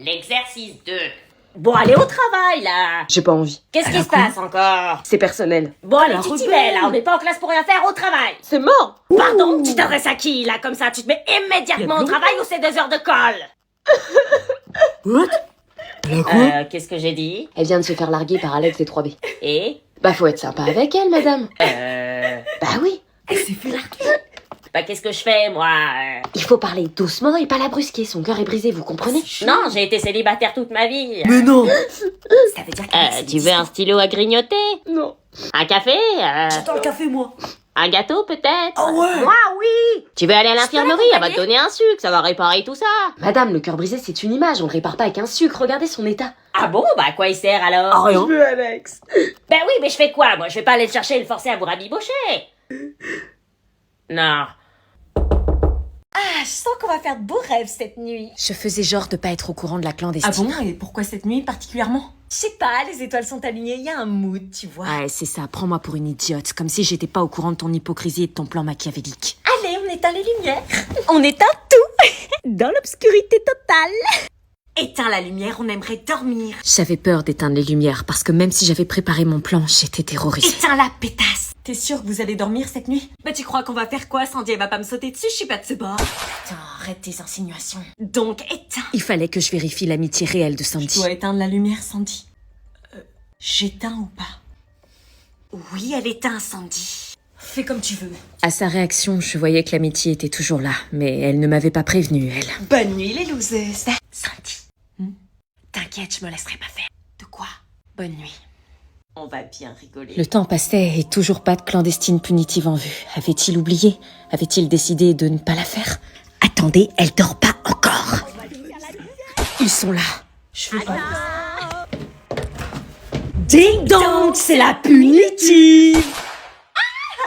L'exercice 2. Bon, allez au travail, là. J'ai pas envie. Qu'est-ce qui se passe encore? C'est personnel. Bon, allez, tu t'y mets, là. On n'est pas en classe pour rien faire, au travail. C'est mort. Pardon, tu t'adresses à qui, là, comme ça? Tu te mets immédiatement au travail ou c'est 2 heures de colle? What? Elle a quoi? Qu'est-ce que j'ai dit? Elle vient de se faire larguer par Alex des 3B. Et? Bah faut être sympa avec elle, madame. Bah oui. Elle s'est fait larguer. Bah, qu'est-ce que je fais, moi? Il faut parler doucement et pas la brusquer. Son cœur est brisé, vous comprenez? Non, j'ai été célibataire toute ma vie. Mais non. Ça veut dire que tu veux un stylo à grignoter? Non. Un café? J'attends le café, moi. Un gâteau, peut-être? Ah ouais. Moi, oui. Tu veux aller à l'infirmerie? Elle va te donner un sucre, ça va réparer tout ça. Madame, le cœur brisé, c'est une image. On le répare pas avec un sucre. Regardez son état. Ah bon? Bah, à quoi il sert, alors? Ah, rien. veux Alex. Ben oui, mais je fais quoi? Moi, je vais pas aller le chercher et le forcer à vous rabibocher. Non. Ah, je sens qu'on va faire de beaux rêves cette nuit. Je faisais genre de pas être au courant de la Ah clandestine. bon? Et pourquoi cette nuit particulièrement? Je sais pas, les étoiles sont alignées, il y a un mood, tu vois. Ouais, c'est ça. Prends-moi pour une idiote. Comme si j'étais pas au courant de ton hypocrisie et de ton plan machiavélique. Allez, on éteint les lumières. On éteint tout. Dans l'obscurité totale. Éteins la lumière, on aimerait dormir. J'avais peur d'éteindre les lumières parce que même si j'avais préparé mon plan, j'étais terrorisée. Éteins la pétasse. T'es sûr que vous allez dormir cette nuit? Bah tu crois qu'on va faire quoi? Sandy, elle va pas me sauter dessus, je suis pas de ce bord. Putain, arrête tes insinuations. Donc éteins. Il fallait que je vérifie l'amitié réelle de Tu Sandy. dois éteindre la lumière, Sandy. J'éteins ou pas? Oui, elle éteint, Sandy. Fais comme tu veux. À sa réaction, je voyais que l'amitié était toujours là, mais elle ne m'avait pas prévenue, elle. Bonne nuit, les loseuses. Sandy. T'inquiète, je me laisserai pas faire. De quoi? Bonne nuit. On va bien rigoler. Le temps passait et toujours pas de clandestine punitive en vue. Avait-il oublié? Avait-il décidé de ne pas la faire? Attendez, elle dort pas encore. Ils sont là. Je veux pas. Ding dong, c'est la punitive.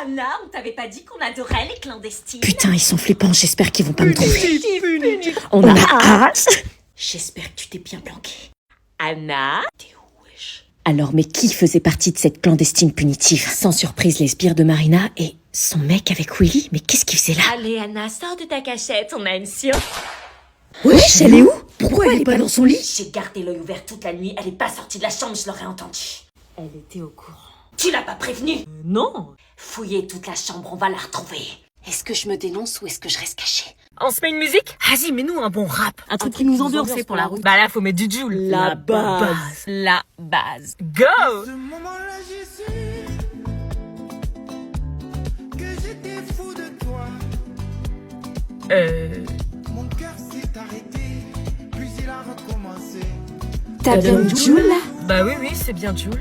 Anna, on t'avait pas dit qu'on adorait les clandestines. Putain, ils sont flippants, j'espère qu'ils vont pas me trouver. On a hâte. J'espère que tu t'es bien planqué. Anna, t'es où, wesh? Alors, mais qui faisait partie de cette clandestine punitive? Sans surprise, les sbires de Marina et son mec avec Willy. Mais qu'est-ce qu'il faisait là? Allez, Anna, sors de ta cachette, on a une surprise. Wesh, elle est où? Pourquoi elle est pas dans son lit? J'ai gardé l'œil ouvert toute la nuit, elle est pas sortie de la chambre, je l'aurais entendue. Elle était au courant. Tu l'as pas prévenue? Non. Fouillez toute la chambre, on va la retrouver. Est-ce que je me dénonce ou est-ce que je reste cachée? On se met une musique? Vas-y, mets-nous un bon rap. Un truc qui nous ambiance pour la route. Bah là, faut mettre du Joule. La base. La base. Go! Ce moment-là, j'ai su que j'étais fou de toi. Mon cœur s'est arrêté, puis il a recommencé. T'as bien Joule là? Bah oui, c'est bien Joule.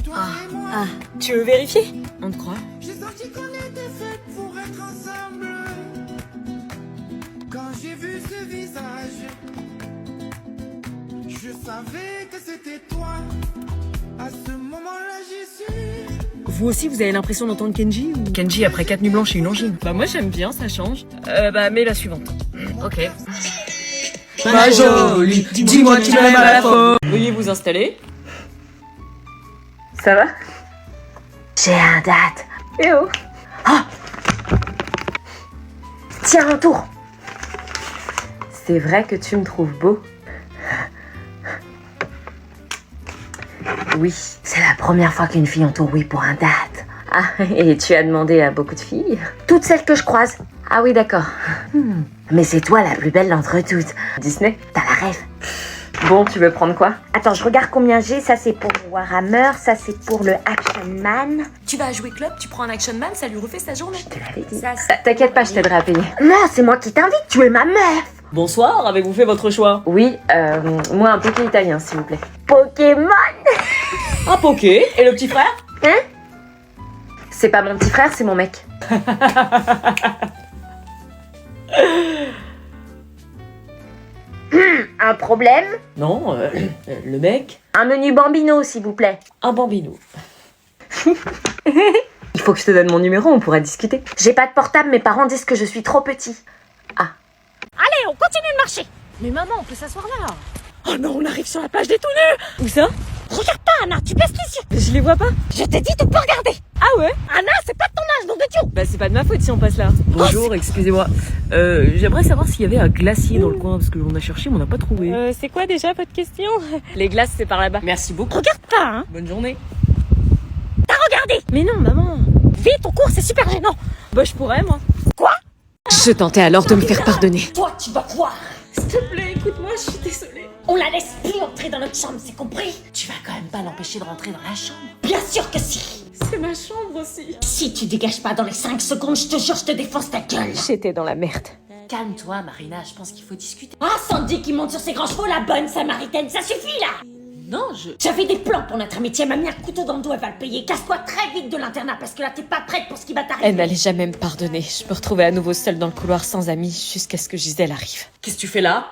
Toi et moi, Tu veux vérifier? On te croit. j'ai senti qu'on était fait pour être ensemble. Quand j'ai vu ce visage, je savais que c'était toi. À ce moment-là, j'ai su. Vous aussi, vous avez l'impression d'entendre Kenji ou... Kenji après 4 nuits blanches et une angine. Bah moi j'aime bien, ça change. Bah mets la suivante. Ok. Ma jolie, dis-moi tu m'aimes à la fois. Veuillez vous installer. Ça va? J'ai un date. Eh oh! Ah! Tiens, un tour! C'est vrai que tu me trouves beau. Oui, c'est la première fois qu'une fille entoure oui pour un date. Ah, et tu as demandé à beaucoup de filles? Toutes celles que je croise. Ah oui, d'accord. Mais c'est toi la plus belle d'entre toutes. Disney, t'as la rêve. Bon, tu veux prendre quoi? Attends, je regarde combien j'ai. Ça, c'est pour Warhammer. Ça, c'est pour le Action Man. Tu vas jouer club, tu prends un action man, ça lui refait sa journée. Je te l'avais dit. T'inquiète pas, je t'aiderai à payer. Non, c'est moi qui t'invite. Tu es ma meuf. Bonsoir, avez-vous fait votre choix? Oui, moi un poké italien, s'il vous plaît. Pokémon. Un poké. Et le petit frère? C'est pas mon petit frère, c'est mon mec. Un problème? Non, le mec. Un menu bambino, s'il vous plaît. Un bambino. Il faut que je te donne mon numéro, on pourra discuter. J'ai pas de portable, mes parents disent que je suis trop petit. Allez, on continue de marcher. Mais maman, on peut s'asseoir là. Oh non, on arrive sur la plage des tout nus. Où ça? Regarde pas, Anna, tu baisses les yeux. Je les vois pas. Je t'ai dit de pas regarder. Ah ouais? Anna, c'est pas de ton âge, nom de Dieu. Bah c'est pas de ma faute si on passe là. Bonjour, excusez-moi. J'aimerais savoir s'il y avait un glacier dans le coin parce que on a cherché mais on n'a pas trouvé. C'est quoi déjà votre question? Les glaces c'est par là-bas. Merci beaucoup. Regarde pas, hein. Bonne journée. T'as regardé. Mais non maman. Vite, ton cours, c'est super gênant. Bah je pourrais moi. Quoi? Je tentais alors de me faire pardonner. Toi, tu vas voir. S'il te plaît, écoute-moi, je suis désolée. On la laisse plus entrer dans notre chambre, c'est compris? Tu vas quand même pas l'empêcher de rentrer dans la chambre. Bien sûr que si. C'est ma chambre aussi. Si tu dégages pas dans les 5 secondes, je te jure, je te défonce ta gueule. J'étais dans la merde. Calme-toi, Marina, je pense qu'il faut discuter. Ah, Sandy qui monte sur ses grands chevaux, la bonne samaritaine, ça suffit là. Non, J'avais des plans pour notre amitié, elle m'a mis un couteau dans le dos, elle va le payer. Casse-toi très vite de l'internat parce que là t'es pas prête pour ce qui va t'arriver. Elle n'allait jamais me pardonner. Je me retrouvais à nouveau seule dans le couloir sans amis jusqu'à ce que Gisèle arrive. Qu'est-ce que tu fais là?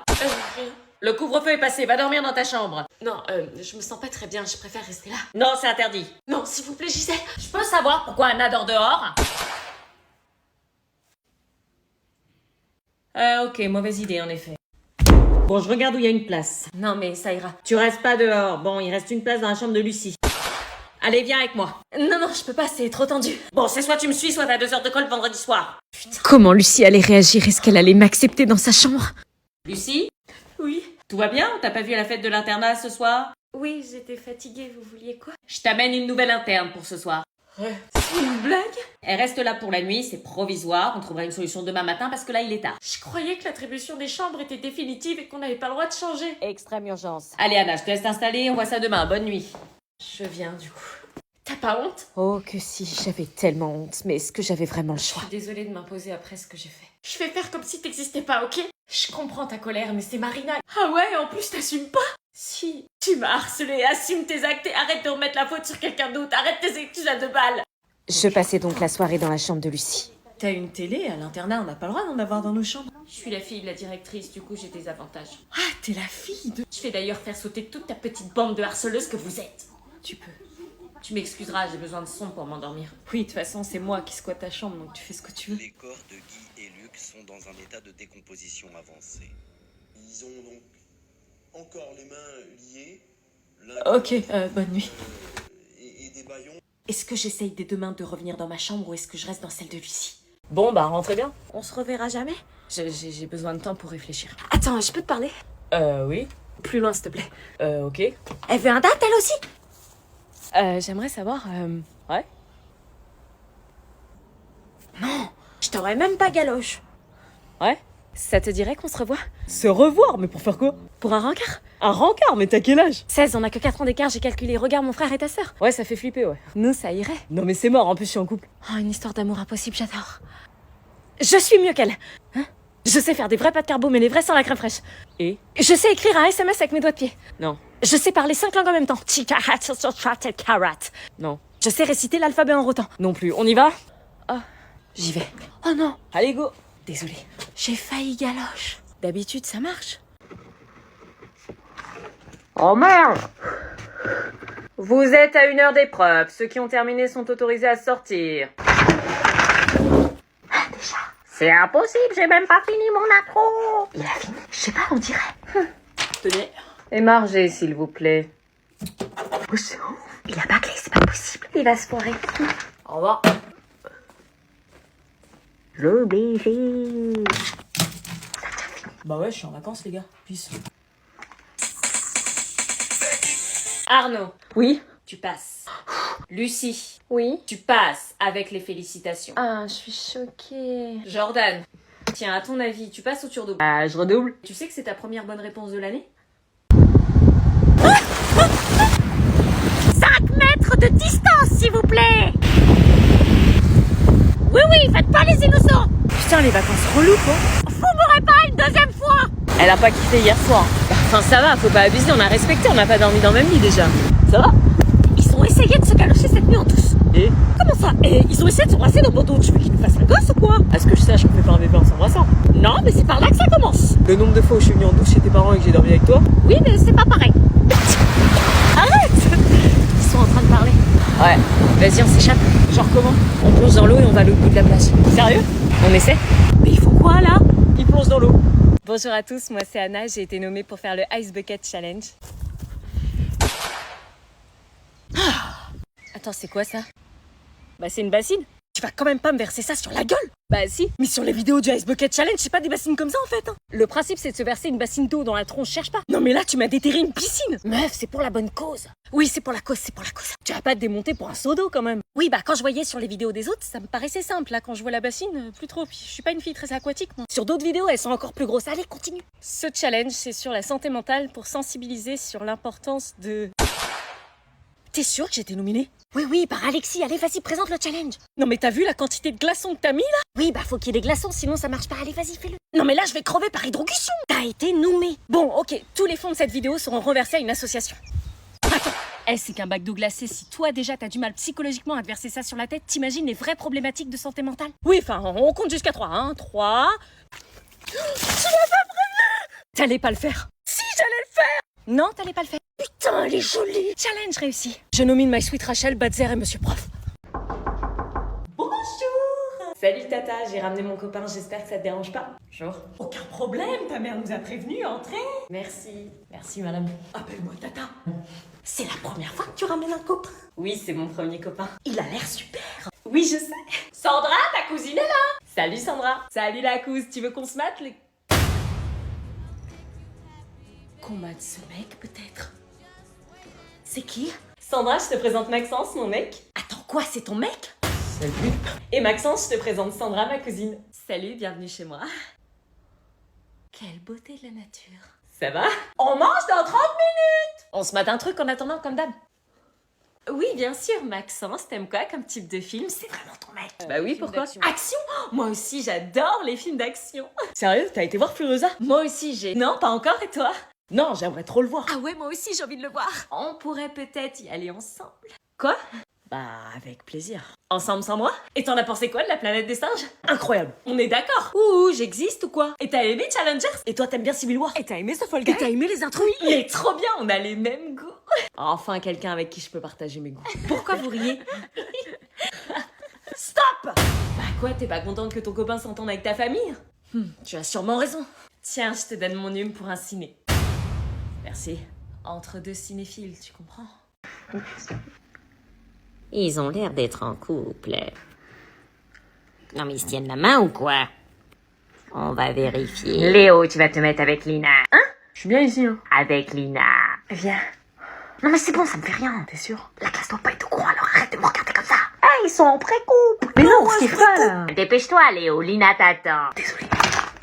Le couvre-feu est passé, va dormir dans ta chambre. Non, je me sens pas très bien, je préfère rester là. Non, c'est interdit. Non, s'il vous plaît, Gisèle. Je peux savoir pourquoi Anna dort dehors? Ok, mauvaise idée en effet. Bon, je regarde où il y a une place. Non, mais ça ira. Tu restes pas dehors. Bon, il reste une place dans la chambre de Lucie. Allez, viens avec moi. Non, je peux pas, c'est trop tendu. Bon, c'est soit tu me suis, soit t'as 2 heures de colle vendredi soir. Comment Lucie allait réagir? Est-ce qu'elle allait m'accepter dans sa chambre? Lucie, Oui. tout va bien? T'as pas vu à la fête de l'internat ce soir? Oui, j'étais fatiguée, vous vouliez quoi? Je t'amène une nouvelle interne pour ce soir. C'est une blague? Elle reste là pour la nuit, c'est provisoire. On trouvera une solution demain matin parce que là, il est tard. Je croyais que l'attribution des chambres était définitive et qu'on n'avait pas le droit de changer. Extrême urgence. Allez, Anna, je te laisse t'installer. On voit ça demain. Bonne nuit. Je viens du coup. T'as pas honte? Oh que si, j'avais tellement honte, mais est-ce que j'avais vraiment le Je choix? suis désolée de m'imposer après ce que j'ai fait. Je vais faire comme si t'existais pas, ok? Je comprends ta colère, mais c'est Marina. Ah ouais, en plus t'assumes pas? Si, tu m'as harcelé, assume tes actes et arrête de remettre la faute sur quelqu'un d'autre. Arrête tes excuses à 2 balles. Je passais donc la soirée dans la chambre de Lucie. T'as une télé, à l'internat, on n'a pas le droit d'en avoir dans nos chambres. Je suis la fille de la directrice, du coup j'ai des avantages. Ah, t'es la fille de... Je vais d'ailleurs faire sauter toute ta petite bande de harceleuses que vous êtes. Tu peux. Tu m'excuseras, j'ai besoin de son pour m'endormir. Oui, de toute façon, c'est moi qui squatte ta chambre, donc tu fais ce que tu veux. Les corps de Guy et Luc sont dans un état de décomposition avancée. Ils ont donc encore les mains liées. Ok, bonne nuit. Et des bâillons. Est-ce que j'essaye des 2 mains de revenir dans ma chambre ou est-ce que je reste dans celle de Lucie? Bon, bah, rentrez bien. On se reverra jamais? J'ai besoin de temps pour réfléchir. Attends, je peux te parler? Oui. Plus loin, s'il te plaît. Ok. Elle veut un date, elle aussi? J'aimerais savoir... Ouais. Je t'aurais même pas galoche. Ouais. Ça te dirait qu'on se revoit? Se revoir, mais pour faire quoi? Pour un rencard? Un rencard, mais t'as quel âge? 16, on a que 4 ans d'écart, j'ai calculé. Regarde mon frère et ta sœur. Ouais, ça fait flipper, ouais. Nous, ça irait. Non, mais c'est mort, en plus, je suis en couple. Oh, une histoire d'amour impossible, j'adore. Je suis mieux qu'elle. Hein? Je sais faire des vrais pâtes carbo, mais les vrais sans la crème fraîche. Et? Je sais écrire un SMS avec mes doigts de pied. Non. Je sais parler 5 langues en même temps. Chica, karat. Non. Je sais réciter l'alphabet en rotant. Non plus. On y va? J'y vais. Oh non, Allez, go. désolée. J'ai failli galoche. D'habitude, ça marche. Oh merde! Vous êtes à 1 heure d'épreuve. Ceux qui ont terminé sont autorisés à sortir. C'est impossible, j'ai même pas fini mon intro. Il a fini, je sais pas, on dirait. Tenez. Émargez, s'il vous plaît. Oh, c'est ouf. Il a bâclé, c'est pas possible. Il va se foirer. Au revoir. Le baiser. Bah ouais, je suis en vacances, les gars. Peace. Arnaud. Oui? Tu passes. Lucie. Oui? Tu passes avec les félicitations. Ah, je suis choquée. Jordan. Tiens, à ton avis, tu passes ou tu redoubles? Ah, je redouble? Tu sais que c'est ta première bonne réponse de l'année? 5 mètres de distance, s'il vous plaît. Oui, faites pas les innocents. Putain, les vacances relou, quoi. Vous m'aurez pas une 2e fois. Elle a pas kiffé hier soir. Enfin, ça va, faut pas abuser, on a respecté, on n'a pas dormi dans le même lit déjà. Ça va? Ils ont essayé de se galocher cette nuit en tous. Et? Comment ça? Et ils ont essayé de s'embrasser dans mon dos. Tu veux qu'ils nous fassent un gosse ou quoi? À ce que je sache, on fait pas un bébé en s'embrassant. Non, mais c'est par là que ça commence. Le nombre de fois où je suis venu en douce chez tes parents et que j'ai dormi avec toi? Oui, mais c'est pas pareil. Arrête! Ils sont en train de parler. Ouais. Vas-y, on s'échappe. Genre comment? On plonge dans l'eau et on va à l'autre bout de la plage. Sérieux? On essaie? Mais ils font quoi là? Il plonge dans l'eau. Bonjour à tous, moi c'est Anna, j'ai été nommée pour faire le Ice Bucket Challenge. Attends, c'est quoi ça? Bah c'est une bassine. Tu vas quand même pas me verser ça sur la gueule? Bah si. Mais sur les vidéos du Ice Bucket Challenge, c'est pas des bassines comme ça en fait. Hein. Le principe c'est de se verser une bassine d'eau dans la tronche, cherche pas. Non mais là tu m'as déterré une piscine. Meuf, c'est pour la bonne cause. Oui, c'est pour la cause, c'est pour la cause. Tu vas pas te démonter pour un seau d'eau quand même. Oui, bah quand je voyais sur les vidéos des autres, ça me paraissait simple. Là, quand je vois la bassine, plus trop. Puis je suis pas une fille très aquatique, moi. Sur d'autres vidéos, elles sont encore plus grosses. Allez, continue. Ce challenge, c'est sur la santé mentale pour sensibiliser sur l'importance de... T'es sûre que j'étais nominée? Oui, par Alexis. Allez, vas-y, présente le challenge. Non mais t'as vu la quantité de glaçons que t'as mis là? Oui, bah faut qu'il y ait des glaçons, sinon ça marche pas. Allez, vas-y, fais-le. Non, mais là, je vais crever par hydrocution. T'as été nommée. Bon, ok, tous les fonds de cette vidéo seront reversés à une association. Attends, c'est qu'un bac d'eau glacée, si toi déjà t'as du mal psychologiquement à te verser ça sur la tête, t'imagines les vraies problématiques de santé mentale? Oui, enfin, on compte jusqu'à 3, hein, 3... Tu m'as pas prévenu! T'allais pas le faire. Si, j'allais le faire! Non, t'allais pas le faire. Putain, elle est jolie. Challenge réussi. Je nomine My Sweet Rachel, Badzer et Monsieur Prof. Bonjour! Salut Tata, j'ai ramené mon copain, j'espère que ça te dérange pas. Bonjour. Aucun problème, ta mère nous a prévenus, entrez. Merci madame. Appelle-moi Tata. C'est la première fois que tu ramènes un copain. Oui, c'est mon premier copain. Il a l'air super. Oui, je sais. Sandra, ta cousine est là. Salut Sandra. Salut la couse, tu veux qu'on se mate les... Qu'on mate ce mec, peut-être. C'est qui? Sandra, je te présente Maxence, mon mec. Attends, quoi, c'est ton mec? Salut. Et Maxence, je te présente Sandra, ma cousine. Salut, bienvenue chez moi. Quelle beauté de la nature. Ça va? On mange dans 30 minutes. On se mate un truc en attendant, comme d'hab. Oui, bien sûr, Maxence, t'aimes quoi comme type de film? C'est vraiment ton mec. Bah oui, pourquoi? Action? Moi aussi, j'adore les films d'action. Sérieux, t'as été voir Furiosa? Moi aussi, j'ai... Non, pas encore, et toi? Non, j'aimerais trop le voir. Ah ouais, moi aussi, j'ai envie de le voir. On pourrait peut-être y aller ensemble. Quoi? Bah, avec plaisir. Ensemble sans moi? Et t'en as pensé quoi de la planète des singes? Incroyable. On est d'accord? Ouh, j'existe ou quoi? Et t'as aimé Challengers? Et toi, t'aimes bien Civil War? Et t'as aimé ce Fall Guy? Et t'as aimé les intrus? Mais trop bien, on a les mêmes goûts. Enfin, quelqu'un avec qui je peux partager mes goûts. Pourquoi vous riez? Stop! Bah quoi, t'es pas contente que ton copain s'entende avec ta famille? Tu as sûrement raison. Tiens, je te donne mon hume pour un ciné. Merci. Entre deux cinéphiles, tu comprends? Ils ont l'air d'être en couple. Non mais ils se tiennent la main ou quoi? On va vérifier. Léo, tu vas te mettre avec Lina. Hein? Je suis bien ici, hein. Avec Lina. Viens. Non mais c'est bon, ça me fait rien. T'es sûr? La classe doit pas être au courant, alors arrête de me regarder comme ça. Ah, ils sont en pré-couple. Mais non, ce qu'il est pas là. Dépêche-toi, Léo, Lina t'attend. Désolé.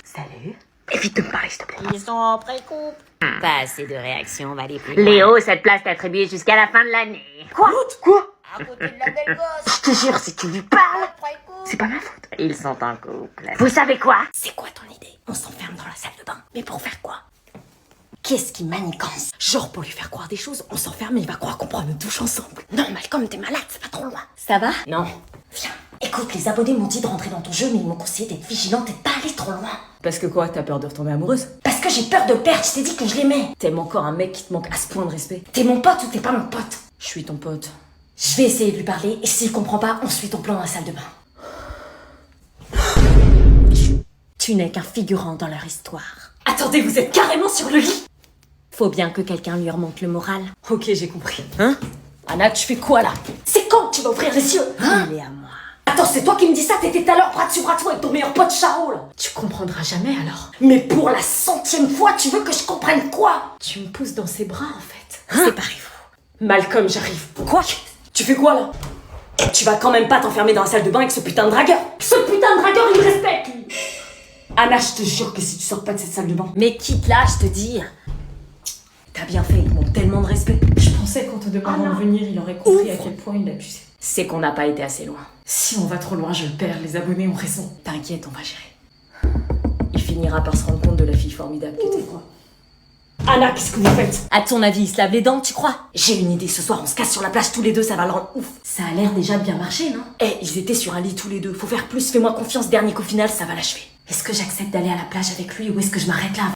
Salut. Évite de me parler, s'il te plaît. Ils sont en pré-couple. Pas assez de réactions, on va aller plus loin. Léo, cette place t'est attribuée jusqu'à la fin de l'année. Quoi? À côté de la belle gosse. Je te jure, si tu lui parles, c'est pas ma faute. Ils sont en couple. Vous savez quoi? C'est quoi ton idée? On s'enferme dans la salle de bain. Mais pour faire quoi? Qu'est-ce qui manigance? Genre pour lui faire croire des choses, on s'enferme et il va croire qu'on prend une douche ensemble. Non, Malcolm, t'es malade, c'est pas trop loin. Ça va? Non. Viens. Écoute, les abonnés m'ont dit de rentrer dans ton jeu, mais ils m'ont conseillé d'être vigilante et de pas aller trop loin. Parce que quoi, t'as peur de retomber amoureuse? Parce que j'ai peur de le perdre, je t'ai dit que je l'aimais. T'aimes encore un mec qui te manque à ce point de respect? T'es mon pote ou t'es pas mon pote? Je suis ton pote. Je vais essayer de lui parler, et s'il comprend pas, on suit ton plan dans la salle de bain. Tu n'es qu'un figurant dans leur histoire. Attendez, vous êtes carrément sur le lit! Faut bien que quelqu'un lui remonte le moral. Ok, j'ai compris. Hein? Anna, tu fais quoi là? C'est quand que tu vas ouvrir les yeux? Il est à moi. Attends, c'est toi qui me dis ça? T'étais tout à l'heure bras dessus bras dessous avec ton meilleur pote Charo là. Tu comprendras jamais alors. Mais pour la 100e fois, tu veux que je comprenne quoi? Tu me pousses dans ses bras en fait. Séparez-vous. Malcolm, j'arrive. Quoi? Tu fais quoi là? Tu vas quand même pas t'enfermer dans la salle de bain avec ce putain de dragueur. Ce putain de dragueur, il me respecte lui. Anna, je te jure que si tu sors pas de cette salle de bain... Mais quitte là, je te dis. T'as bien fait, ils manquent tellement de respect. Je pensais qu'en te demandant de venir, il aurait compris à quel point il abusait. C'est qu'on n'a pas été assez loin. Si on va trop loin, je le perds, les abonnés ont raison. T'inquiète, on va gérer. Il finira par se rendre compte de la fille formidable qu'était quoi. Anna, qu'est-ce que vous faites? À ton avis, il se lave les dents, tu crois? J'ai une idée, ce soir on se casse sur la plage tous les deux, ça va le rendre ouf. Ça a l'air déjà de bien marcher, non? Ils étaient sur un lit tous les deux, faut faire plus, fais-moi confiance, dernier qu'au final ça va l'achever. Est-ce que j'accepte d'aller à la plage avec lui ou est-ce que je m'arrête là?